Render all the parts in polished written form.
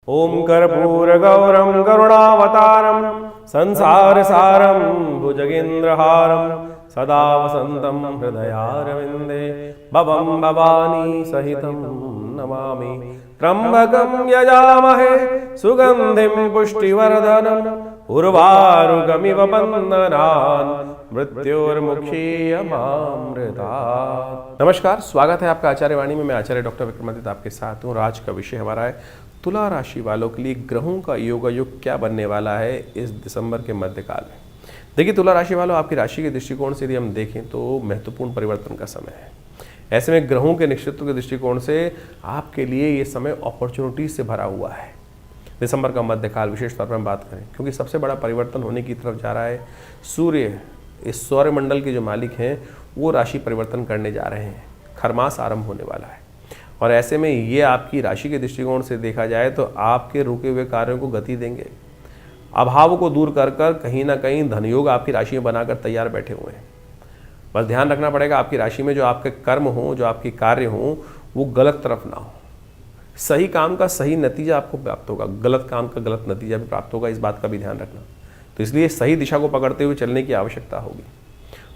ओम कर्पूरगौरं करुणावतारं संसारसारं भुजगेन्द्रहारं सदा वसन्तं हृदयारविन्दे भवं भवानी सहितं नमामि। त्र्यम्बकं यजामहे सुगन्धिं पुष्टिवर्धनम् उर्वारुकमिव बन्धनान् मृत्योर्मुक्षीयमामृतात्। नमस्कार, स्वागत है आपका आचार्य वाणी में। मैं आचार्य डॉक्टर विक्रमादित्य आपके साथ हूँ। आज का विषय हमारा है तुला राशि वालों के लिए ग्रहों का योगायोग क्या बनने वाला है इस दिसंबर के मध्यकाल में। देखिए, तुला राशि वालों, आपकी राशि के दृष्टिकोण से यदि हम देखें तो महत्वपूर्ण परिवर्तन का समय है। ऐसे में ग्रहों के नक्षत्र के दृष्टिकोण से आपके लिए ये समय अपॉर्चुनिटीज से भरा हुआ है। दिसंबर का मध्यकाल विशेष तौर पर हम बात करें, क्योंकि सबसे बड़ा परिवर्तन होने की तरफ जा रहा है। सूर्य, इस सौरमंडल के जो मालिक हैं, वो राशि परिवर्तन करने जा रहे हैं। खरमास आरंभ होने वाला है और ऐसे में ये आपकी राशि के दृष्टिकोण से देखा जाए तो आपके रुके हुए कार्यों को गति देंगे। अभाव को दूर कर कर कहीं ना कहीं धनयोग आपकी राशि में बनाकर तैयार बैठे हुए हैं। बस ध्यान रखना पड़ेगा, आपकी राशि में जो आपके कर्म हों, जो आपके कार्य हों, वो गलत तरफ ना हो। सही काम का सही नतीजा आपको प्राप्त होगा, गलत काम का गलत नतीजा भी प्राप्त होगा, इस बात का भी ध्यान रखना। तो इसलिए सही दिशा को पकड़ते हुए चलने की आवश्यकता होगी।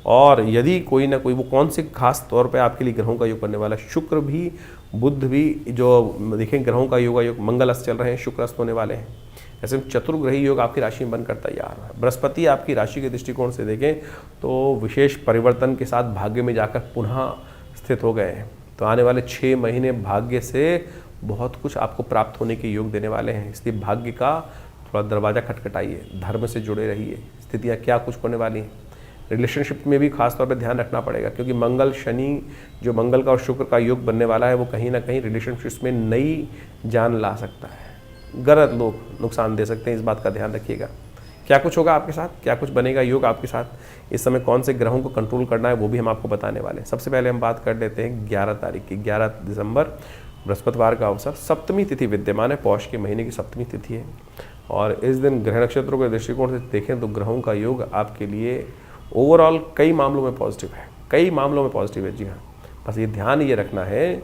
और यदि कोई ना कोई, वो कौन से खास तौर पे आपके लिए ग्रहों का योग करने वाला, शुक्र भी बुध भी, जो देखें ग्रहों का योग मंगल अस्त चल रहे हैं, शुक्र अस्त होने वाले हैं। ऐसे में चतुर्ग्रही योग आपकी राशि में बनकर तैयार है। बृहस्पति आपकी राशि के दृष्टिकोण से देखें तो विशेष परिवर्तन के साथ भाग्य में जाकर पुनः स्थित हो गए हैं। तो आने वाले 6 महीने भाग्य से बहुत कुछ आपको प्राप्त होने के योग देने वाले हैं। इसलिए भाग्य का थोड़ा दरवाज़ा खटखटाइए, धर्म से जुड़े रहिए। स्थितियाँ क्या कुछ होने वाली हैं, रिलेशनशिप में भी खास तौर पे ध्यान रखना पड़ेगा, क्योंकि मंगल शनि, जो मंगल का और शुक्र का योग बनने वाला है, वो कहीं ना कहीं रिलेशनशिप्स में नई जान ला सकता है। गलत लोग नुकसान दे सकते हैं, इस बात का ध्यान रखिएगा। क्या कुछ होगा आपके साथ, क्या कुछ बनेगा योग आपके साथ, इस समय कौन से ग्रहों को कंट्रोल करना है वो भी हम आपको बताने वाले हैं। सबसे पहले हम बात कर लेते हैं 11 तारीख की। 11 दिसंबर बृहस्पतिवार का अवसर, सप्तमी तिथि विद्यमान है। पौष के महीने की सप्तमी तिथि है और इस दिन ग्रह नक्षत्रों के दृष्टिकोण से देखें तो ग्रहों का योग आपके लिए ओवरऑल कई मामलों में पॉजिटिव है, कई मामलों में पॉजिटिव है। जी हाँ, बस ये ध्यान ये रखना है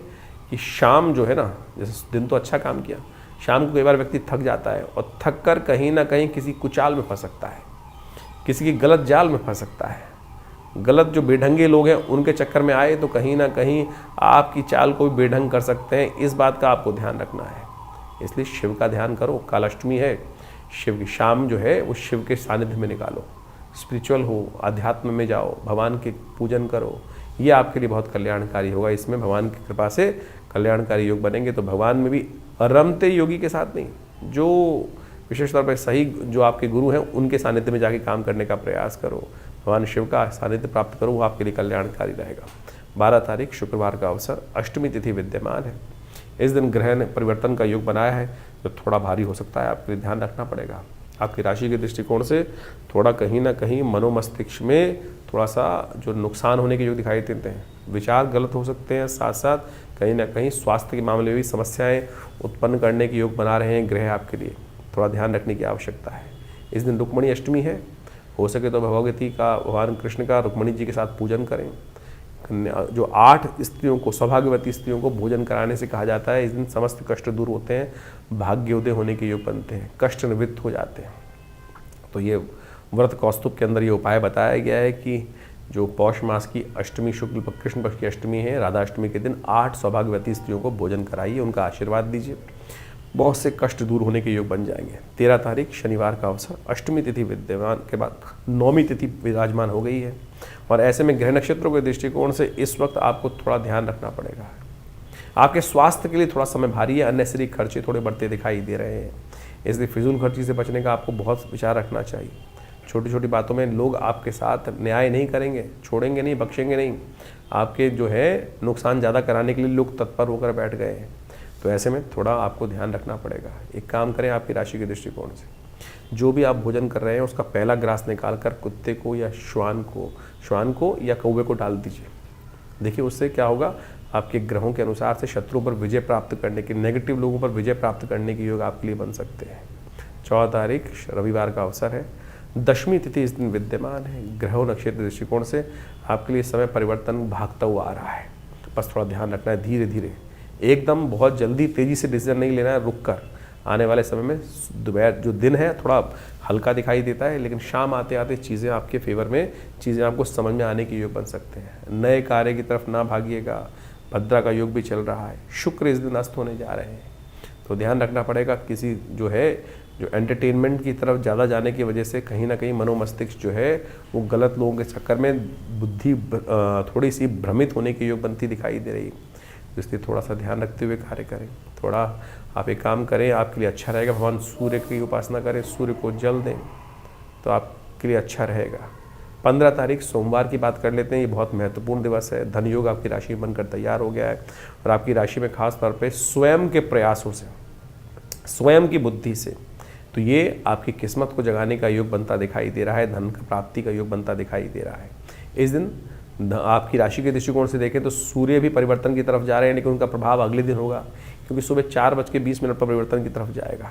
कि शाम जो है ना, जैसे दिन तो अच्छा काम किया, शाम को कई बार व्यक्ति थक जाता है और थक कर कहीं ना कहीं किसी कुचाल में फंस सकता है, किसी की गलत जाल में फंस सकता है। गलत जो बेढंगे लोग हैं उनके चक्कर में आए तो कहीं ना कहीं आपकी चाल को भी बेढंग कर सकते हैं। इस बात का आपको ध्यान रखना है। इसलिए शिव का ध्यान करो। काल अष्टमी है, शिव की शाम जो है वो शिव के सानिध्य में निकालो। स्पिरिचुअल हो, अध्यात्म में जाओ, भगवान के पूजन करो, ये आपके लिए बहुत कल्याणकारी होगा। इसमें भगवान की कृपा से कल्याणकारी योग बनेंगे। तो भगवान में भी रमते योगी के साथ नहीं, जो विशेष तौर पर सही जो आपके गुरु हैं उनके सानिध्य में जाके काम करने का प्रयास करो। भगवान शिव का सानिध्य प्राप्त करो, वो आपके लिए कल्याणकारी रहेगा। 12 तारीख शुक्रवार का अवसर, अष्टमी तिथि विद्यमान है। इस दिन ग्रह ने परिवर्तन का योग बनाया है जो थोड़ा भारी हो सकता है, आपके लिए ध्यान रखना पड़ेगा। आपकी राशि के दृष्टिकोण से थोड़ा कहीं ना कहीं मनोमस्तिष्क में थोड़ा सा जो नुकसान होने के योग दिखाई देते हैं। विचार गलत हो सकते हैं, साथ साथ कहीं ना कहीं स्वास्थ्य के मामले में भी समस्याएं उत्पन्न करने के योग बना रहे हैं ग्रह। आपके लिए थोड़ा ध्यान रखने की आवश्यकता है। इस दिन रुक्मणी अष्टमी है, हो सके तो भगवती का, भगवान कृष्ण का रुक्मणी जी के साथ पूजन करें। जो 8 स्त्रियों को, सौभाग्यवती स्त्रियों को भोजन कराने से कहा जाता है इस दिन समस्त कष्ट दूर होते हैं, भाग्योदय होने के योग बनते हैं, कष्ट निवृत्त हो जाते हैं। तो ये व्रत कौस्तुभ के अंदर ये उपाय बताया गया है कि जो पौष मास की अष्टमी, शुक्ल कृष्ण पक्ष की अष्टमी है, राधा अष्टमी के दिन 8 सौभाग्यवती स्त्रियों को भोजन कराइए, उनका आशीर्वाद दीजिए, बहुत से कष्ट दूर होने के योग बन जाएंगे। 13 तारीख शनिवार का अवसर, अष्टमी तिथि विद्यमान के बाद नौमी तिथि विराजमान हो गई है और ऐसे में ग्रह नक्षत्रों के दृष्टिकोण से इस वक्त आपको थोड़ा ध्यान रखना पड़ेगा। आपके स्वास्थ्य के लिए थोड़ा समय भारी है, अननेसेसरी खर्चे थोड़े बढ़ते दिखाई दे रहे हैं, इसलिए फिजूल खर्ची से बचने का आपको बहुत विचार रखना चाहिए। छोटी छोटी बातों में लोग आपके साथ न्याय नहीं करेंगे, छोड़ेंगे नहीं, बख्शेंगे नहीं। आपके जो है नुकसान ज़्यादा कराने के लिए लोग तत्पर होकर बैठ गए हैं। तो ऐसे में थोड़ा आपको ध्यान रखना पड़ेगा। एक काम करें, आपकी राशि के दृष्टिकोण से जो भी आप भोजन कर रहे हैं उसका पहला ग्रास निकाल कर कुत्ते को या श्वान को या कौवे को डाल दीजिए। देखिए उससे क्या होगा, आपके ग्रहों के अनुसार से शत्रुओं पर विजय प्राप्त करने के, नेगेटिव लोगों पर विजय प्राप्त करने के योग आपके लिए बन सकते हैं। 14 तारीख रविवार का अवसर है, दशमी तिथि इस दिन विद्यमान है। ग्रहों नक्षत्र दृष्टिकोण से आपके लिए समय परिवर्तन भागता हुआ आ रहा है। बस थोड़ा ध्यान रखना है, धीरे धीरे, एकदम बहुत जल्दी तेजी से डिसीजन नहीं लेना है, रुक कर आने वाले समय में दोपहर जो दिन है थोड़ा हल्का दिखाई देता है, लेकिन शाम आते आते चीज़ें आपके फेवर में, चीज़ें आपको समझ में आने के योग बन सकते हैं। नए कार्य की तरफ ना भागिएगा। भद्रा का योग भी चल रहा है, शुक्र इस दिन अस्त होने जा रहे हैं, तो ध्यान रखना पड़ेगा। किसी जो एंटरटेनमेंट की तरफ ज़्यादा जाने की वजह से कहीं ना कहीं मनोमस्तिष्क जो है वो गलत लोगों के चक्कर में बुद्धि थोड़ी सी भ्रमित होने की योग बनती दिखाई दे रही है, इसलिए थोड़ा सा ध्यान रखते हुए कार्य करें। थोड़ा आप एक काम करें, आपके लिए अच्छा रहेगा, भगवान सूर्य की उपासना करें, सूर्य को जल दें तो आपके लिए अच्छा रहेगा। 15 तारीख सोमवार की बात कर लेते हैं, ये बहुत महत्वपूर्ण दिवस है। धन योग आपकी राशि में बनकर तैयार हो गया है और आपकी राशि में खास तौर पे स्वयं के प्रयासों से, स्वयं की बुद्धि से, तो ये आपकी किस्मत को जगाने का योग बनता दिखाई दे रहा है, धन की प्राप्ति का योग बनता दिखाई दे रहा है। इस दिन आपकी राशि के दृष्टिकोण से देखें तो सूर्य भी परिवर्तन की तरफ जा रहे हैं, लेकिन उनका प्रभाव अगले दिन होगा, क्योंकि सुबह 4:20 पर परिवर्तन की तरफ जाएगा।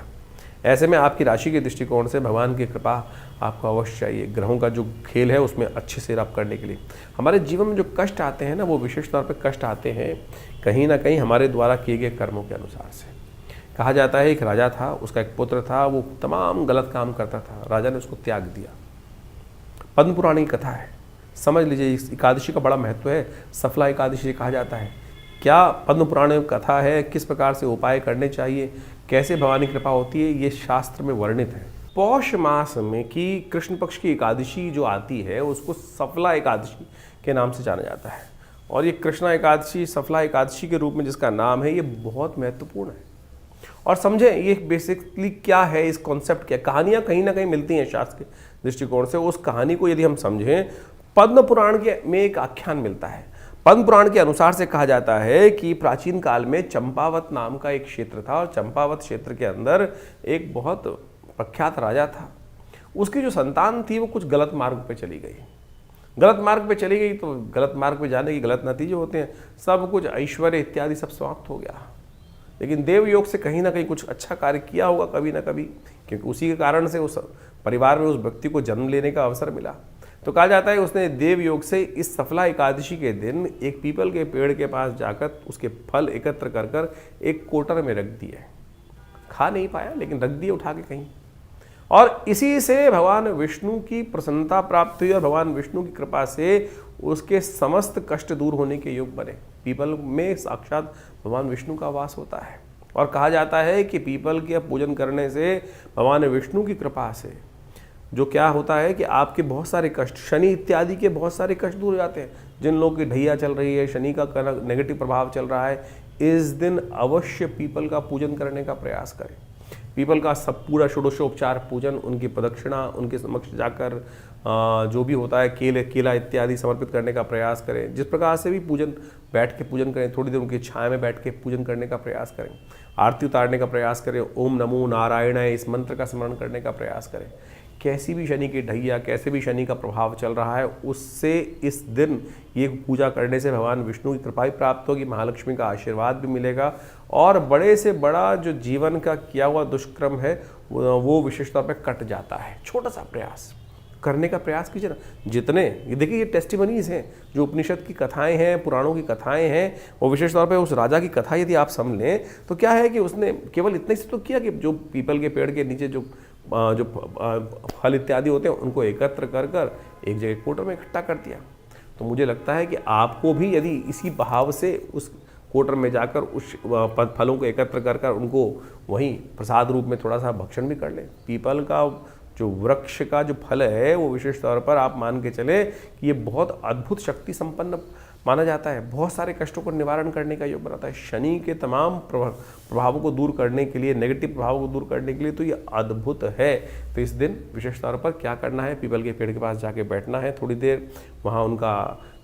ऐसे में आपकी राशि के दृष्टिकोण से भगवान की कृपा आपको अवश्य चाहिए। ग्रहों का जो खेल है उसमें अच्छे से रब करने के लिए हमारे जीवन में जो कष्ट आते हैं ना, वो विशेष तौर पर कष्ट आते हैं कहीं ना कहीं हमारे द्वारा किए गए कर्मों के अनुसार से। कहा जाता है एक राजा था, उसका एक पुत्र था, वो तमाम गलत काम करता था, राजा ने उसको त्याग दिया। पद्म पुराण की कथा है, समझ लीजिए। इस एकादशी का बड़ा महत्व है, सफला एकादशी कहा जाता है। क्या पद्म पुराण में कथा है, किस प्रकार से उपाय करने चाहिए, कैसे भगवान की कृपा होती है, ये शास्त्र में वर्णित है। पौष मास में की कृष्ण पक्ष की एकादशी जो आती है उसको सफला एकादशी के नाम से जाना जाता है, और ये कृष्णा एकादशी, सफला एकादशी के रूप में जिसका नाम है, ये बहुत महत्वपूर्ण है। और समझें ये बेसिकली क्या है, इस कॉन्सेप्ट क्या, कहानियाँ कहीं ना कहीं मिलती हैं शास्त्र के दृष्टिकोण से। उस कहानी को यदि हम समझें, पद्म पुराण के में एक आख्यान मिलता है। पद्म पुराण के अनुसार से कहा जाता है कि प्राचीन काल में चंपावत नाम का एक क्षेत्र था, और चंपावत क्षेत्र के अंदर एक बहुत प्रख्यात राजा था। उसकी जो संतान थी वो कुछ गलत मार्ग पे चली गई। गलत मार्ग पे चली गई तो गलत मार्ग पे जाने के गलत नतीजे होते हैं, सब कुछ ऐश्वर्य इत्यादि सब समाप्त हो गया। लेकिन देव योग से कहीं ना कहीं कुछ अच्छा कार्य किया होगा कभी ना कभी, क्योंकि उसी के कारण से उस परिवार में उस व्यक्ति को जन्म लेने का अवसर मिला। तो कहा जाता है उसने देव योग से इस सफला एकादशी के दिन एक पीपल के पेड़ के पास जाकर उसके फल एकत्र कर कर एक कोटर में रख दिए। खा नहीं पाया लेकिन रख दिए उठा के कहीं, और इसी से भगवान विष्णु की प्रसन्नता प्राप्त हुई और भगवान विष्णु की कृपा से उसके समस्त कष्ट दूर होने के योग बने। पीपल में साक्षात भगवान विष्णु का वास होता है, और कहा जाता है कि पीपल के पूजन करने से भगवान विष्णु की कृपा से जो क्या होता है कि आपके बहुत सारे कष्ट, शनि इत्यादि के बहुत सारे कष्ट दूर हो जाते हैं। जिन लोगों की ढैया चल रही है, शनि का नेगेटिव प्रभाव चल रहा है, इस दिन अवश्य पीपल का पूजन करने का प्रयास करें। पीपल का सब पूरा षोडशोपचार पूजन, उनकी प्रदक्षिणा, उनके समक्ष जाकर जो भी होता है केला इत्यादि समर्पित करने का प्रयास करें। जिस प्रकार से भी पूजन, बैठ के पूजन करें, थोड़ी देर उनकी छाया में बैठ के पूजन करने का प्रयास करें, आरती उतारने का प्रयास करें, ओम नमो नारायणाय इस मंत्र का स्मरण करने का प्रयास करें। कैसी भी शनि की ढैया, कैसे भी शनि का प्रभाव चल रहा है, उससे इस दिन ये पूजा करने से भगवान विष्णु की कृपा भी प्राप्त होगी, महालक्ष्मी का आशीर्वाद भी मिलेगा, और बड़े से बड़ा जो जीवन का किया हुआ दुष्कर्म है वो विशेष तौर पर कट जाता है। छोटा सा प्रयास करने का प्रयास कीजिए ना। जितने ये देखिए, ये टेस्टिमनीज हैं, जो उपनिषद की कथाएं हैं, पुराणों की कथाएं हैं, वो विशेष तौर पे उस राजा की कथा यदि आप समझ लें तो क्या है कि उसने केवल इतने से तो किया कि जो पीपल के पेड़ के नीचे जो फल इत्यादि होते हैं उनको एकत्र कर कर एक जगह कोटर में इकट्ठा कर दिया। तो मुझे लगता है कि आपको भी यदि इसी भाव से उस कोटर में जाकर उस फलों को एकत्र कर कर उनको वहीं प्रसाद रूप में थोड़ा सा भक्षण भी कर लें। पीपल का जो वृक्ष का जो फल है वो विशेष तौर पर आप मान के चले कि ये बहुत अद्भुत शक्ति संपन्न माना जाता है, बहुत सारे कष्टों को निवारण करने का योग बनाता है। शनि के तमाम प्रभावों को दूर करने के लिए, नेगेटिव प्रभावों को दूर करने के लिए तो ये अद्भुत है। तो इस दिन विशेष तौर पर क्या करना है, पीपल के पेड़ के पास जाके बैठना है, थोड़ी देर वहाँ उनका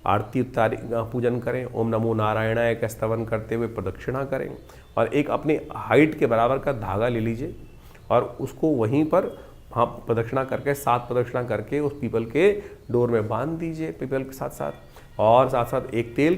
आरती पूजन करें, ओम नमो नारायणाय का स्तवन करते हुए प्रदक्षिणा करें, और एक अपनी हाइट के बराबर का धागा ले लीजिए और उसको वहीं पर वहाँ प्रदक्षिणा करके 7 प्रदक्षिणा करके उस पीपल के डोर में बांध दीजिए पीपल के साथ साथ। और साथ साथ एक तिल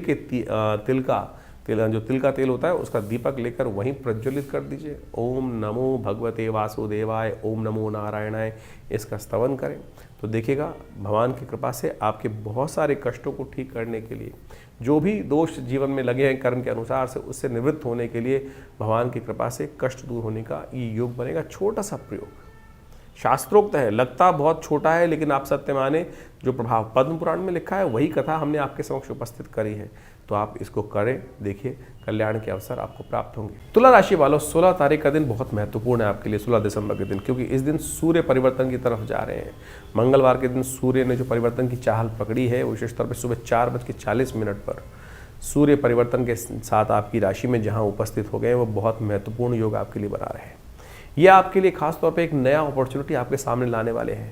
का तेल होता है उसका दीपक लेकर वहीं प्रज्वलित कर दीजिए। ओम नमो भगवते वासुदेवाय, ओम नमो नारायणाय इसका स्तवन करें। तो देखिएगा भगवान की कृपा से आपके बहुत सारे कष्टों को ठीक करने के लिए जो भी दोष जीवन में लगे हैं कर्म के अनुसार से, उससे निवृत्त होने के लिए भगवान की कृपा से कष्ट दूर होने का ये योग बनेगा। छोटा सा प्रयोग, शास्त्रोक्त है, लगता बहुत छोटा है, लेकिन आप सत्य माने जो प्रभाव पद्म पुराण में लिखा है वही कथा हमने आपके समक्ष उपस्थित करी है। तो आप इसको करें, देखिए कल्याण के अवसर आपको प्राप्त होंगे। तुला राशि वालों, 16 तारीख का दिन बहुत महत्वपूर्ण है आपके लिए, 16 दिसंबर के दिन, क्योंकि इस दिन सूर्य परिवर्तन की तरफ जा रहे हैं। मंगलवार के दिन सूर्य ने जो परिवर्तन की चाल पकड़ी है, विशेष तौर पर सुबह 4:40 पर सूर्य परिवर्तन के साथ आपकी राशि में जहाँ उपस्थित हो गए, वो बहुत महत्वपूर्ण योग आपके लिए बना रहे हैं। ये आपके लिए खास तौर पे एक नया अपॉर्चुनिटी आपके सामने लाने वाले हैं।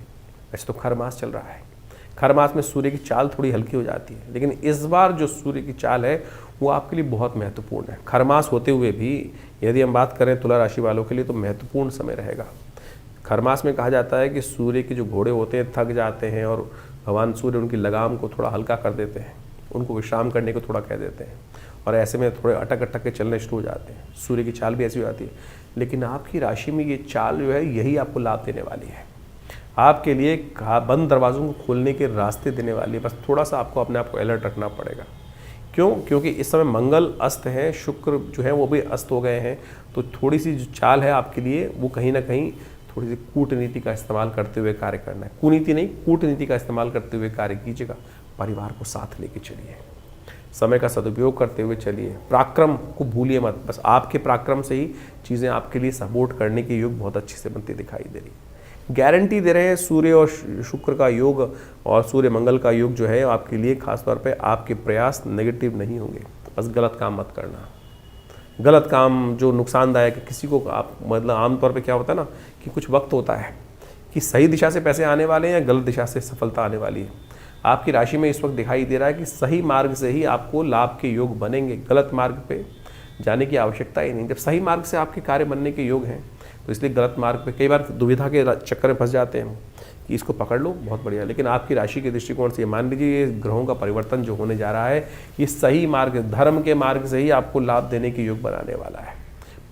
वैसे तो खर मास चल रहा है, खर मास में सूर्य की चाल थोड़ी हल्की हो जाती है, लेकिन इस बार जो सूर्य की चाल है वो आपके लिए बहुत महत्वपूर्ण है। खर मास होते हुए भी यदि हम बात करें तुला राशि वालों के लिए तो महत्वपूर्ण समय रहेगा। खर मास में कहा जाता है कि सूर्य के जो घोड़े होते हैं थक जाते हैं और भगवान सूर्य उनकी लगाम को थोड़ा हल्का कर देते हैं, उनको विश्राम करने को थोड़ा कह देते हैं, और ऐसे में थोड़े अटक अटक के चलने शुरू हो जाते हैं। सूर्य की चाल भी ऐसी हो जाती है, लेकिन आपकी राशि में ये चाल जो है यही आपको लाभ देने वाली है, आपके लिए बंद दरवाज़ों को खोलने के रास्ते देने वाली है। बस थोड़ा सा आपको अपने आप को अलर्ट रखना पड़ेगा। क्यों? क्योंकि इस समय मंगल अस्त है, शुक्र जो है वो भी अस्त हो गए हैं, तो थोड़ी सी जो चाल है आपके लिए वो कहीं ना कहीं थोड़ी सी कूटनीति का इस्तेमाल करते हुए कार्य करना है। कुनीति नहीं, कूटनीति का इस्तेमाल करते हुए कार्य कीजिएगा। परिवार को साथ लेके चलिए, समय का सदुपयोग करते हुए चलिए, पराक्रम को भूलिए मत। बस आपके पराक्रम से ही चीज़ें आपके लिए सपोर्ट करने के योग बहुत अच्छे से बनती दिखाई दे रही। गारंटी दे रहे हैं सूर्य और शुक्र का योग और सूर्य मंगल का योग जो है आपके लिए, खासतौर पे आपके प्रयास नेगेटिव नहीं होंगे। बस गलत काम मत करना, गलत काम जो नुकसानदायक है किसी को, आप मतलब आमतौर पे क्या होता है ना कि कुछ वक्त होता है कि सही दिशा से पैसे आने वाले हैं या गलत दिशा से सफलता आने वाली है। आपकी राशि में इस वक्त दिखाई दे रहा है कि सही मार्ग से ही आपको लाभ के योग बनेंगे, गलत मार्ग पे जाने की आवश्यकता ही नहीं। जब सही मार्ग से आपके कार्य बनने के योग हैं तो इसलिए गलत मार्ग पे कई बार दुविधा के चक्कर में फंस जाते हैं कि इसको पकड़ लो, बहुत बढ़िया। लेकिन आपकी राशि के दृष्टिकोण से मान लीजिए ये ग्रहों का परिवर्तन जो होने जा रहा है, ये सही मार्ग, धर्म के मार्ग से ही आपको लाभ देने के योग बनाने वाला है।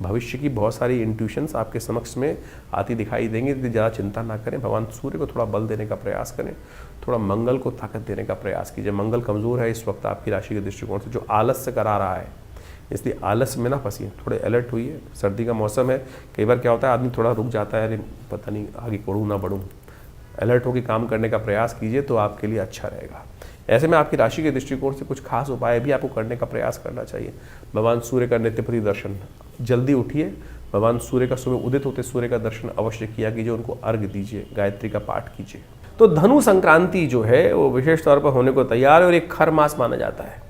भविष्य की बहुत सारी इंट्यूशंस आपके समक्ष में आती दिखाई देंगी, इसलिए ज़्यादा चिंता ना करें। भगवान सूर्य को थोड़ा बल देने का प्रयास करें, थोड़ा मंगल को ताकत देने का प्रयास कीजिए। मंगल कमज़ोर है इस वक्त आपकी राशि के दृष्टिकोण से, जो आलस्य करा रहा है, इसलिए आलस में ना फंसिए, थोड़े अलर्ट हुई। सर्दी का मौसम है, कई बार क्या होता है आदमी थोड़ा रुक जाता है, अरे पता नहीं आगे बढ़ूँ ना बढ़ूँ। अलर्ट होकर काम करने का प्रयास कीजिए तो आपके लिए अच्छा रहेगा। ऐसे में आपकी राशि के दृष्टिकोण से कुछ खास उपाय भी आपको करने का प्रयास करना चाहिए। भगवान सूर्य का नित्यप्रति दर्शन, जल्दी उठिए, भगवान सूर्य का सुबह उदित होते सूर्य का दर्शन अवश्य किया कीजिए, उनको अर्घ्य दीजिए, गायत्री का पाठ कीजिए। तो धनु संक्रांति जो है वो विशेष तौर पर होने को तैयार है और एक खर मास माना जाता है।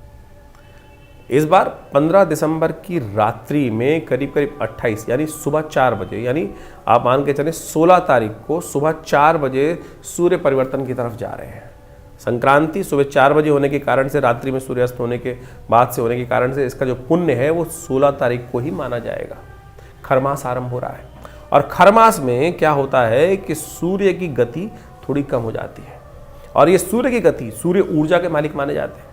इस बार 15 दिसंबर की रात्रि में करीब 28 यानी सुबह 4 बजे, यानी आप मान के चलें 16 तारीख को सुबह 4 बजे सूर्य परिवर्तन की तरफ जा रहे हैं। संक्रांति सुबह 4 बजे होने के कारण से, रात्रि में सूर्यास्त होने के बाद से होने के कारण से, इसका जो पुण्य है वो 16 तारीख को ही माना जाएगा। खरमास आरंभ हो रहा है और खरमास में क्या होता है कि सूर्य की गति थोड़ी कम हो जाती है। और ये सूर्य की गति, सूर्य ऊर्जा के मालिक माने जाते हैं,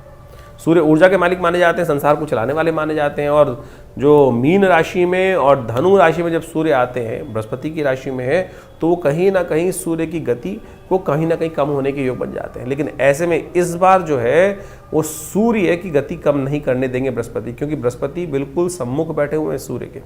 सूर्य ऊर्जा के मालिक माने जाते हैं, संसार को चलाने वाले माने जाते हैं। और जो मीन राशि में और धनु राशि में जब सूर्य आते हैं, बृहस्पति की राशि में है, तो कहीं ना कहीं सूर्य की गति को कहीं ना कहीं कम होने के योग बन जाते हैं। लेकिन ऐसे में इस बार जो है वो सूर्य की गति कम नहीं करने देंगे बृहस्पति, क्योंकि बृहस्पति बिल्कुल सम्मुख बैठे हुए हैं सूर्य के,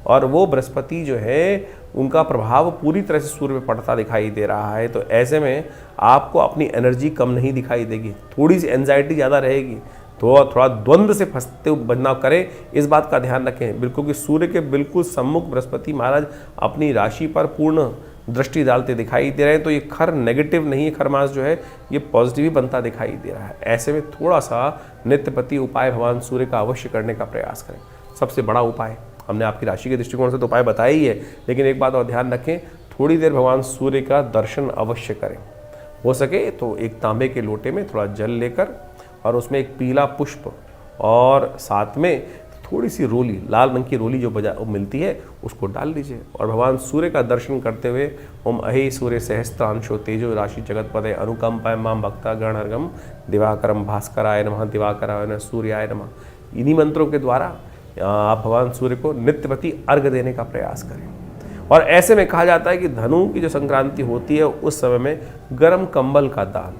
और वो बृहस्पति जो है उनका प्रभाव पूरी तरह से सूर्य पे पड़ता दिखाई दे रहा है। तो ऐसे में आपको अपनी एनर्जी कम नहीं दिखाई देगी, थोड़ी सी एंजाइटी ज़्यादा रहेगी, तो थोड़ा द्वंद्व से फंसते बदलाव करें, इस बात का ध्यान रखें। बिल्कुल कि सूर्य के बिल्कुल सम्मुख बृहस्पति महाराज अपनी राशि पर पूर्ण दृष्टि डालते दिखाई दे रहे हैं। तो ये खर नेगेटिव नहीं है, खर मास जो है ये पॉजिटिव ही बनता दिखाई दे रहा है। ऐसे में थोड़ा सा नित्यपति उपाय भगवान सूर्य का अवश्य करने का प्रयास करें। सबसे बड़ा उपाय हमने आपकी राशि के दृष्टिकोण से तो उपाय बताया ही है, लेकिन एक बात और ध्यान रखें, थोड़ी देर भगवान सूर्य का दर्शन अवश्य करें। हो सके तो एक तांबे के लोटे में थोड़ा जल लेकर और उसमें एक पीला पुष्प और साथ में थोड़ी सी रोली, लाल रंग की रोली जो मिलती है उसको डाल लीजिए और भगवान सूर्य का दर्शन करते हुए ओम अहे सूर्य सहस्त्रांशो तेजो राशि जगतपदे अनुकंपाय माम भक्ता गणर्गम दिवाकरम भास्कराय नमः दिवाकराय नमः सूर्याय नमः, इन्हीं मंत्रों के द्वारा आप भगवान सूर्य को नित्यपति अर्घ्य देने का प्रयास करें। और ऐसे में कहा जाता है कि धनु की जो संक्रांति होती है उस समय में गर्म कंबल का दान,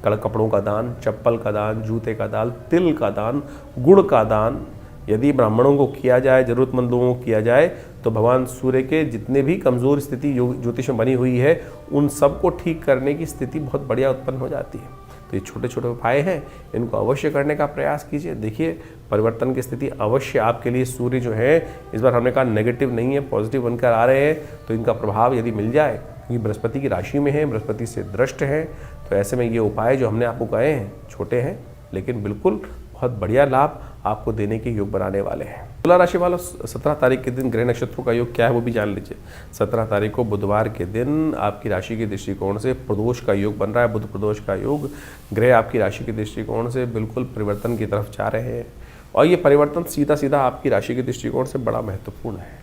कपड़ों का दान, चप्पल का दान, जूते का दान, तिल का दान, गुड़ का दान यदि ब्राह्मणों को किया जाए, जरूरतमंद लोगों को किया जाए, तो भगवान सूर्य के जितने भी कमज़ोर स्थिति ज्योतिष में बनी हुई है उन सबको ठीक करने की स्थिति बहुत बढ़िया उत्पन्न हो जाती है। तो ये छोटे छोटे उपाय हैं, इनको अवश्य करने का प्रयास कीजिए। देखिए परिवर्तन की स्थिति अवश्य आपके लिए, सूर्य जो है इस बार हमने कहा नेगेटिव नहीं है, पॉजिटिव बनकर आ रहे हैं, तो इनका प्रभाव यदि मिल जाए, क्योंकि बृहस्पति की राशि में है, बृहस्पति से दृष्ट है, तो ऐसे में ये उपाय जो हमने आपको कहे हैं छोटे हैं लेकिन बिल्कुल बहुत बढ़िया लाभ आपको देने के योग बनाने वाले हैं। तुला राशि वालों 17 तारीख के दिन ग्रह नक्षत्रों का योग क्या है वो भी जान लीजिए। 17 तारीख को बुधवार के दिन आपकी राशि के दृष्टिकोण से प्रदोष का योग बन रहा है, बुध प्रदोष का योग। ग्रह आपकी राशि के दृष्टिकोण से बिल्कुल परिवर्तन की तरफ जा रहे हैं और ये परिवर्तन सीधा सीधा आपकी राशि के दृष्टिकोण से बड़ा महत्वपूर्ण है।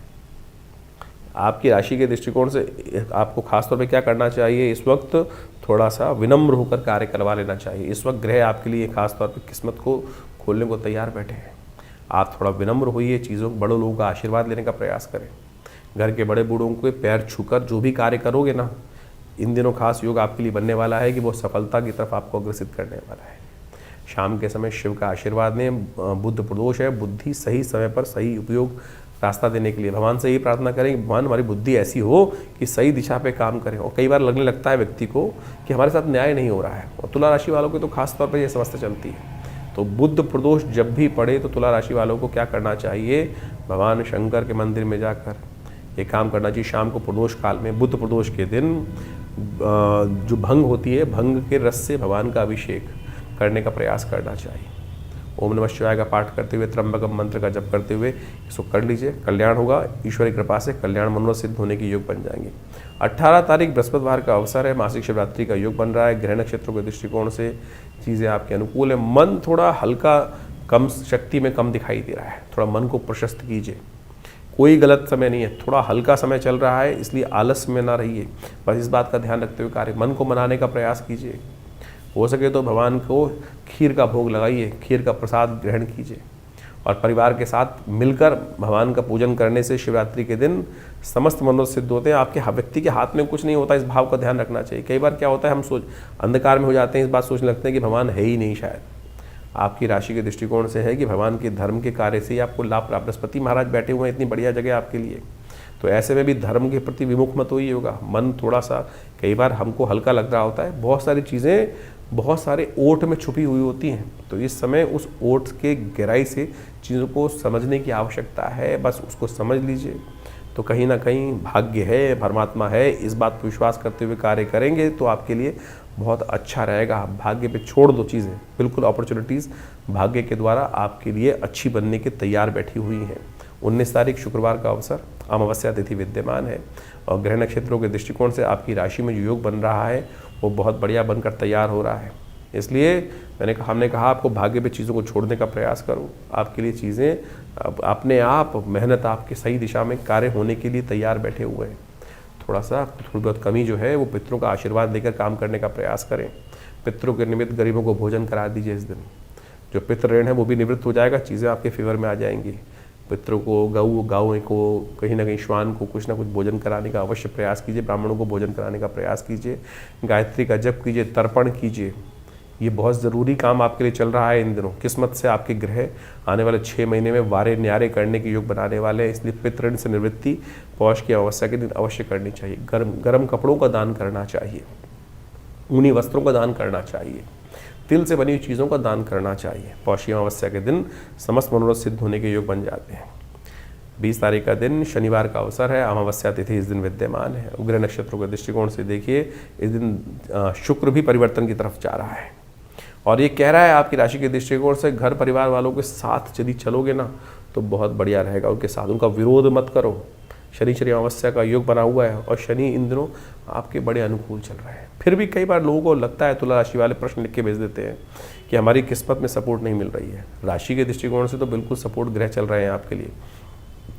आपकी राशि के दृष्टिकोण से आपको खासतौर पे क्या करना चाहिए, इस वक्त थोड़ा सा विनम्र होकर कार्य करवा लेना चाहिए। इस वक्त ग्रह आपके लिए खासतौर पे किस्मत को खोलने को तैयार बैठे हैं। आप थोड़ा विनम्र होइए, चीज़ों बड़े लोगों का आशीर्वाद लेने का प्रयास करें। घर के बड़े बूढ़ों के पैर छूकर जो भी कार्य करोगे ना, इन दिनों खास योग आपके लिए बनने वाला है कि वो सफलता की तरफ आपको अग्रसित करने वाला है। शाम के समय शिव का आशीर्वाद लें। बुध प्रदोष है, बुद्धि सही समय पर सही उपयोग रास्ता देने के लिए भगवान से यही प्रार्थना करें कि भगवान हमारी बुद्धि ऐसी हो कि सही दिशा पे काम करें। और कई बार लगने लगता है व्यक्ति को कि हमारे साथ न्याय नहीं हो रहा है, और तुला राशि वालों की तो खास तौर पर यह समस्या चलती है। तो बुध प्रदोष जब भी पड़े तो तुला राशि वालों को क्या करना चाहिए, भगवान शंकर के मंदिर में जाकर ये काम करना चाहिए। शाम को प्रदोष काल में, बुध प्रदोष के दिन जो भंग होती है, भंग के रस से भगवान का अभिषेक करने का प्रयास करना चाहिए। ओम नमः शिवाय का पाठ करते हुए, त्र्यंबकम मंत्र का जप करते हुए इसको कर लीजिए, कल्याण होगा। ईश्वरी कृपा से कल्याण मनोरथ सिद्ध होने के योग बन जाएंगे। 18 तारीख बृहस्पतिवार का अवसर है, मासिक शिवरात्रि का योग बन रहा है। ग्रह नक्षत्रों के दृष्टिकोण से चीज़ें आपके अनुकूल है। मन थोड़ा हल्का कम शक्ति में कम दिखाई दे रहा है, थोड़ा मन को प्रशस्त कीजिए। कोई गलत समय नहीं है, थोड़ा हल्का समय चल रहा है, इसलिए आलस में ना रहिए। बस इस बात का ध्यान रखते हुए कार्य, मन को मनाने का प्रयास कीजिए। हो सके तो भगवान को खीर का भोग लगाइए, खीर का प्रसाद ग्रहण कीजिए और परिवार के साथ मिलकर भगवान का पूजन करने से शिवरात्रि के दिन समस्त मनोरथ सिद्ध होते हैं। आपके व्यक्ति के हाथ में कुछ नहीं होता, इस भाव का ध्यान रखना चाहिए। कई बार क्या होता है, हम अंधकार में हो जाते हैं, इस बात सोचने लगते हैं कि भगवान है ही नहीं। शायद आपकी राशि के दृष्टिकोण से है कि भगवान के धर्म के कार्य से ही आपको लाभ प्राप्त। बृहस्पति महाराज बैठे हुए हैं इतनी बढ़िया जगह आपके लिए, तो ऐसे में भी धर्म के प्रति विमुख मत होइए होगा। मन थोड़ा सा कई बार हमको हल्का लग रहा होता है, बहुत सारी चीज़ें बहुत सारे ओट में छुपी हुई होती हैं, तो इस समय उस ओट के गहराई से चीज़ों को समझने की आवश्यकता है। बस उसको समझ लीजिए तो कहीं ना कहीं भाग्य है, परमात्मा है, इस बात पर विश्वास करते हुए कार्य करेंगे तो आपके लिए बहुत अच्छा रहेगा। भाग्य पे छोड़ दो चीज़ें, बिल्कुल अपॉर्चुनिटीज़ भाग्य के द्वारा आपके लिए अच्छी बनने के तैयार बैठी हुई हैं। 19 तारीख शुक्रवार का अवसर, अमावस्या तिथि विद्यमान है और ग्रह नक्षत्रों के दृष्टिकोण से आपकी राशि में जो योग बन रहा है वो बहुत बढ़िया बनकर तैयार हो रहा है। इसलिए हमने कहा आपको भाग्य पे चीज़ों को छोड़ने का प्रयास करो। आपके लिए चीज़ें अपने आप, मेहनत आपके सही दिशा में कार्य होने के लिए तैयार बैठे हुए हैं। थोड़ी बहुत कमी जो है वो पितरों का आशीर्वाद लेकर काम करने का प्रयास करें। पितरों के निमित्त गरीबों को भोजन करा दीजिए। इस दिन जो पितृ ऋण है वो भी निवृत्त हो जाएगा, चीज़ें आपके फेवर में आ जाएंगी। पितरों को, गायों को, कहीं ना कहीं श्वान को कुछ ना कुछ भोजन कराने का अवश्य प्रयास कीजिए। ब्राह्मणों को भोजन कराने का प्रयास कीजिए। गायत्री का जप कीजिए, तर्पण कीजिए। ये बहुत ज़रूरी काम आपके लिए चल रहा है इन दिनों। किस्मत से आपके ग्रह आने वाले 6 महीने में वारे न्यारे करने के योग बनाने वाले हैं, इसलिए पितृ ऋण से निवृत्ति पौष की अमावस्या के दिन अवश्य करनी चाहिए। गर्म कपड़ों का दान करना चाहिए, ऊनी वस्त्रों का दान करना चाहिए, तिल से बनी हुई चीज़ों का दान करना चाहिए। पौष अमावस्या के दिन समस्त मनोरथ सिद्ध होने के योग बन जाते हैं। 20 तारीख का दिन शनिवार का अवसर है, अमावस्या तिथि इस दिन विद्यमान है। उग्र नक्षत्रों के दृष्टिकोण से देखिए इस दिन शुक्र भी परिवर्तन की तरफ जा रहा है और ये कह रहा है आपकी राशि के दृष्टिकोण से घर परिवार वालों के साथ यदि चलोगे ना तो बहुत बढ़िया रहेगा। उनके साथ उनका विरोध मत करो। शनि अमावस्या का योग बना हुआ है और शनि इन दिनों आपके बड़े अनुकूल चल रहे हैं। फिर भी कई बार लोगों को लगता है, तुला राशि वाले प्रश्न लिख के भेज देते हैं कि हमारी किस्मत में सपोर्ट नहीं मिल रही है। राशि के दृष्टिकोण से तो बिल्कुल सपोर्ट ग्रह चल रहे हैं आपके लिए,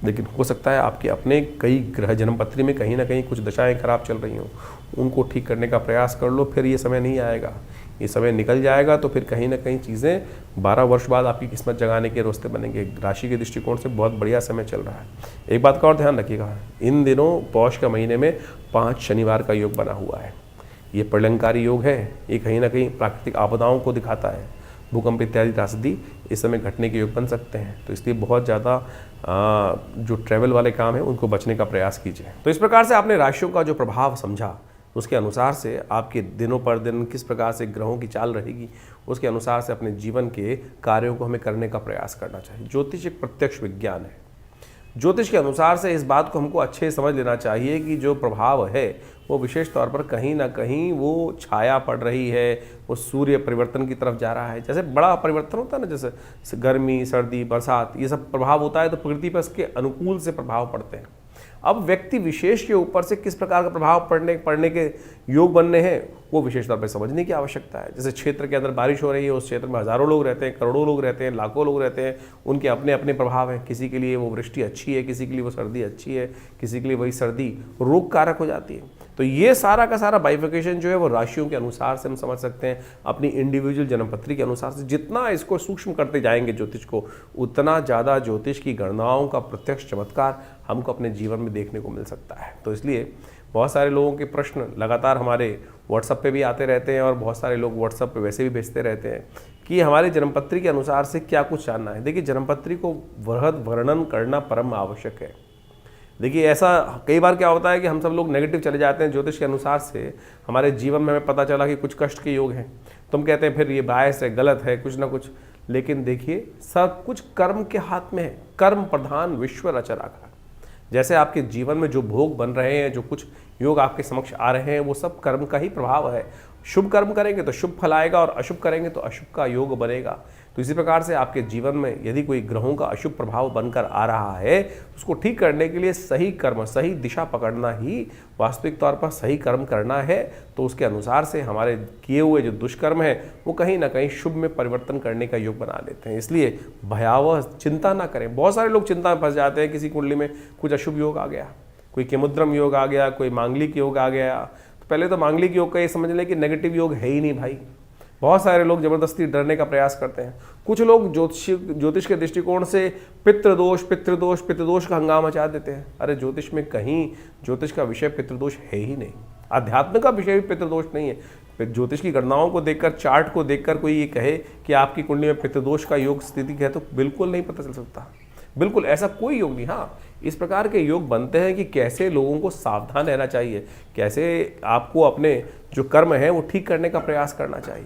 लेकिन हो सकता है आपके अपने कई ग्रह जन्मपत्री में कहीं ना कहीं कुछ दशाएं खराब चल रही हों, उनको ठीक करने का प्रयास कर लो। फिर ये समय नहीं आएगा, ये समय निकल जाएगा तो फिर कहीं ना कहीं चीज़ें 12 वर्ष बाद आपकी किस्मत जगाने के रास्ते बनेंगे। राशि के दृष्टिकोण से बहुत बढ़िया समय चल रहा है। एक बात का और ध्यान रखिएगा, इन दिनों पौष के महीने में 5 शनिवार का योग बना हुआ है। ये प्रलयंकारी योग है, ये कहीं ना कहीं प्राकृतिक आपदाओं को दिखाता है। भूकंप इत्यादि त्रासदी इस समय घटने के योग बन सकते हैं, तो इसलिए बहुत ज़्यादा जो ट्रैवल वाले काम हैं उनको बचने का प्रयास कीजिए। तो इस प्रकार से आपने राशियों का जो प्रभाव समझा, उसके अनुसार से आपके दिनों पर दिन किस प्रकार से ग्रहों की चाल रहेगी, उसके अनुसार से अपने जीवन के कार्यों को हमें करने का प्रयास करना चाहिए। ज्योतिष एक प्रत्यक्ष विज्ञान है। ज्योतिष के अनुसार से इस बात को हमको अच्छे से समझ लेना चाहिए कि जो प्रभाव है वो विशेष तौर पर कहीं ना कहीं वो छाया पड़ रही है, वो सूर्य परिवर्तन की तरफ जा रहा है। जैसे बड़ा परिवर्तन होता है ना, जैसे गर्मी, सर्दी, बरसात, ये सब प्रभाव होता है तो प्रकृति पर इसके अनुकूल से प्रभाव पड़ते हैं। अब व्यक्ति विशेष के ऊपर से किस प्रकार का प्रभाव पड़ने के योग बनने हैं, वो विशेष तौर पर समझने की आवश्यकता है। जैसे क्षेत्र के अंदर बारिश हो रही है, उस क्षेत्र में हज़ारों लोग रहते हैं, करोड़ों लोग रहते हैं, लाखों लोग रहते हैं, उनके अपने अपने प्रभाव हैं। किसी के लिए वो वृष्टि अच्छी है, किसी के लिए वो सर्दी अच्छी है, किसी के लिए वही सर्दी रोग कारक हो जाती है। तो ये सारा का सारा बाइफिकेशन जो है वो राशियों के अनुसार से हम समझ सकते हैं, अपनी इंडिविजुअल जन्मपत्री के अनुसार से। जितना इसको सूक्ष्म करते जाएंगे ज्योतिष को, उतना ज़्यादा ज्योतिष की गणनाओं का प्रत्यक्ष चमत्कार हमको अपने जीवन में देखने को मिल सकता है। तो इसलिए बहुत सारे लोगों के प्रश्न लगातार हमारे व्हाट्सएप पे भी आते रहते हैं और बहुत सारे लोग व्हाट्सएप पे वैसे भी भेजते रहते हैं कि हमारे जन्मपत्री के अनुसार से क्या कुछ जानना है। देखिए, जन्मपत्री को वृहद वर्णन करना परम आवश्यक है। देखिए, ऐसा कई बार क्या होता है कि हम सब लोग नेगेटिव चले जाते हैं ज्योतिष के अनुसार से। हमारे जीवन में हमें पता चला कि कुछ कष्ट के योग हैं, तो हम कहते हैं फिर ये बायस है, गलत है, कुछ ना कुछ। लेकिन देखिए, सब कुछ कर्म के हाथ में है। कर्म प्रधान विश्व रच राखा। जैसे आपके जीवन में जो भोग बन रहे हैं, जो कुछ योग आपके समक्ष आ रहे हैं, वो सब कर्म का ही प्रभाव है। शुभ कर्म करेंगे तो शुभ फल आएगा और अशुभ करेंगे तो अशुभ का योग बनेगा। तो इसी प्रकार से आपके जीवन में यदि कोई ग्रहों का अशुभ प्रभाव बनकर आ रहा है, उसको ठीक करने के लिए सही कर्म, सही दिशा पकड़ना ही वास्तविक तौर पर सही कर्म करना है। तो उसके अनुसार से हमारे किए हुए जो दुष्कर्म है वो कहीं ना कहीं शुभ में परिवर्तन करने का योग बना लेते हैं। इसलिए भयावह चिंता ना करें। बहुत सारे लोग चिंता में फंस जाते हैं, किसी कुंडली में कुछ अशुभ योग आ गया, कोई केमुद्रम योग आ गया, कोई मांगलिक योग आ गया। तो पहले तो मांगलिक योग का ये समझ लें कि नेगेटिव योग है ही नहीं भाई। बहुत सारे लोग जबरदस्ती डरने का प्रयास करते हैं। कुछ लोग ज्योतिष के दृष्टिकोण से पितृदोष पितृदोष का हंगामा मचा देते हैं। अरे ज्योतिष में कहीं ज्योतिष का विषय पितृदोष है ही नहीं। अध्यात्म का विषय भी पितृदोष नहीं है। ज्योतिष की गणनाओं को देखकर, चार्ट को देखकर कोई ये कहे कि आपकी कुंडली में पितृदोष का योग स्थिति है तो बिल्कुल नहीं पता चल सकता। बिल्कुल ऐसा कोई योग नहीं। हाँ, इस प्रकार के योग बनते हैं कि कैसे लोगों को सावधान रहना चाहिए, कैसे आपको अपने जो कर्म है वो ठीक करने का प्रयास करना चाहिए।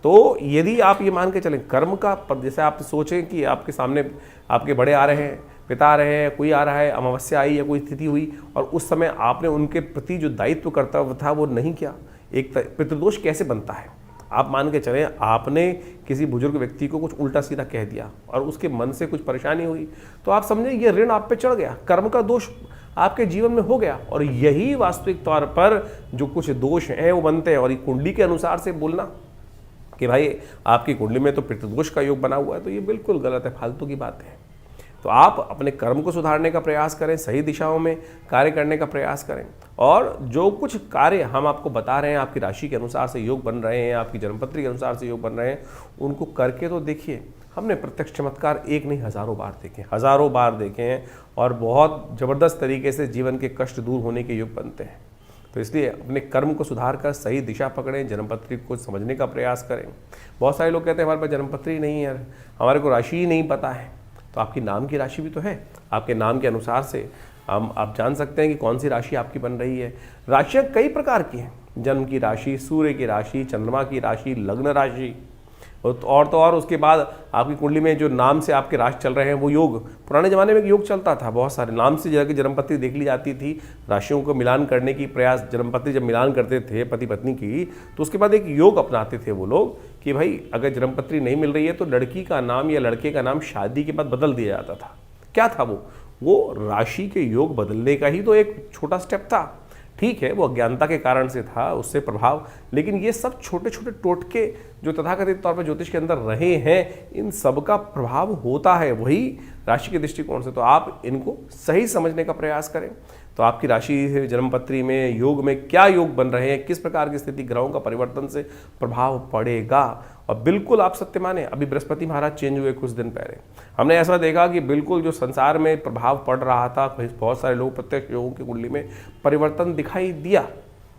तो यदि आप ये मान के चलें कर्म का, जैसे आप सोचें कि आपके सामने आपके बड़े आ रहे हैं, पिता आ रहे हैं, कोई आ रहा है, अमावस्या आई या कोई स्थिति हुई और उस समय आपने उनके प्रति जो दायित्व कर्तव्य था वो नहीं किया, एक पितृदोष कैसे बनता है? आप मान के चलें आपने किसी बुजुर्ग व्यक्ति को कुछ उल्टा सीधा कह दिया और उसके मन से कुछ परेशानी हुई, तो आप समझें ये ऋण आप पे चढ़ गया, कर्म का दोष आपके जीवन में हो गया। और यही वास्तविक तौर पर जो कुछ दोष हैं वो बनते हैं। और ये कुंडली के अनुसार से बोलना कि भाई आपकी कुंडली में तो पितृदोष का योग बना हुआ है, तो ये बिल्कुल गलत है, फालतू की बात है। तो आप अपने कर्म को सुधारने का प्रयास करें, सही दिशाओं में कार्य करने का प्रयास करें। और जो कुछ कार्य हम आपको बता रहे हैं, आपकी राशि के अनुसार से योग बन रहे हैं, आपकी जन्मपत्री के अनुसार से योग बन रहे हैं, उनको करके तो देखिए। हमने प्रत्यक्ष चमत्कार एक नहीं हज़ारों बार देखे, हज़ारों बार देखे हैं और बहुत ज़बरदस्त तरीके से जीवन के कष्ट दूर होने के योग बनते हैं। तो इसलिए अपने कर्म को सुधार कर सही दिशा पकड़ें, जन्मपत्री को समझने का प्रयास करें। बहुत सारे लोग कहते हैं हमारे पास जन्मपत्री नहीं है, हमारे को राशि ही नहीं पता है। तो आपकी नाम की राशि भी तो है, आपके नाम के अनुसार से आप जान सकते हैं कि कौन सी राशि आपकी बन रही है। राशियाँ कई प्रकार की हैं, जन्म की राशि, सूर्य की राशि, चंद्रमा की राशि, लग्न राशि और तो और उसके बाद आपकी कुंडली में जो नाम से आपके राशि चल रहे हैं वो योग। पुराने ज़माने में योग चलता था, बहुत सारे नाम से जाकर जन्मपत्री देख ली जाती थी, राशियों को मिलान करने की प्रयास। जन्मपत्री जब मिलान करते थे पति पत्नी की, तो उसके बाद एक योग अपनाते थे वो लोग कि भाई अगर जन्मपत्री नहीं मिल रही है तो लड़की का नाम या लड़के का नाम शादी के बाद बदल दिया जाता था। क्या था वो राशि के योग बदलने का ही तो एक छोटा स्टेप था। ठीक है, वो अज्ञानता के कारण से था, उससे प्रभाव, लेकिन ये सब छोटे छोटे टोटके जो तथाकथित तौर पर ज्योतिष के अंदर रहे हैं, इन सब का प्रभाव होता है वही राशि के दृष्टिकोण से। तो आप इनको सही समझने का प्रयास करें। तो आपकी राशि जन्मपत्री में योग में क्या योग बन रहे हैं, किस प्रकार की स्थिति ग्रहों का परिवर्तन से प्रभाव पड़ेगा। और बिल्कुल आप सत्य माने, अभी बृहस्पति महाराज चेंज हुए कुछ दिन पहले, हमने ऐसा देखा कि बिल्कुल जो संसार में प्रभाव पड़ रहा था, बहुत सारे लोग प्रत्यक्ष योगों की कुंडली में परिवर्तन दिखाई दिया।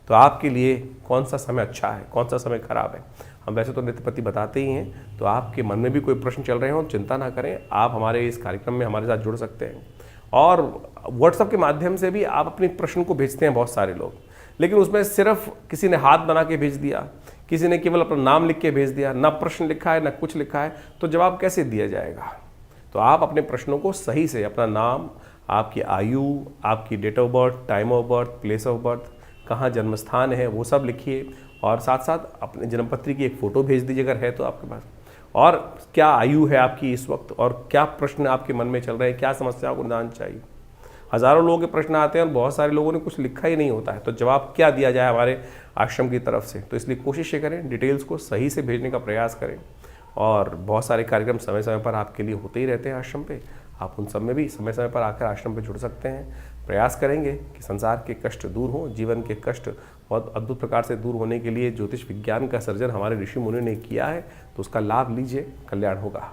तो आपके लिए कौन सा समय अच्छा है, कौन सा समय खराब है। हम वैसे तो नित्यपति बताते ही हैं, तो आपके मन में भी कोई प्रश्न चल रहे हो, चिंता ना करें, आप हमारे इस कार्यक्रम में हमारे साथ जुड़ सकते हैं। और व्हाट्सएप के माध्यम से भी आप अपने प्रश्न को भेजते हैं बहुत सारे लोग, लेकिन उसमें सिर्फ किसी ने हाथ बना के भेज दिया, किसी ने केवल अपना नाम लिख के भेज दिया, ना प्रश्न लिखा है ना कुछ लिखा है, तो जवाब कैसे दिया जाएगा। तो आप अपने प्रश्नों को सही से, अपना नाम, आपकी आयु, आपकी date of birth, time of birth, place of birth, कहाँ जन्म स्थान है, वो सब लिखिए, और साथ साथ अपने जन्मपत्री की एक फ़ोटो भेज दीजिए अगर है तो आपके पास, और क्या आयु है आपकी इस वक्त, और क्या प्रश्न आपके मन में चल रहे हैं, क्या समस्याओं को निदान चाहिए। हज़ारों लोगों के प्रश्न आते हैं और बहुत सारे लोगों ने कुछ लिखा ही नहीं होता है, तो जवाब क्या दिया जाए हमारे आश्रम की तरफ से। तो इसलिए कोशिश ये करें, डिटेल्स को सही से भेजने का प्रयास करें, और बहुत सारे कार्यक्रम समय समय पर आपके लिए होते ही रहते हैं आश्रम पे, आप उन सब में भी समय समय पर आकर आश्रम पे जुड़ सकते हैं। प्रयास करेंगे कि संसार के कष्ट दूर हों, जीवन के कष्ट बहुत अद्भुत प्रकार से दूर होने के लिए ज्योतिष विज्ञान का सर्जन हमारे ऋषि मुनि ने किया है, तो उसका लाभ लीजिए, कल्याण होगा।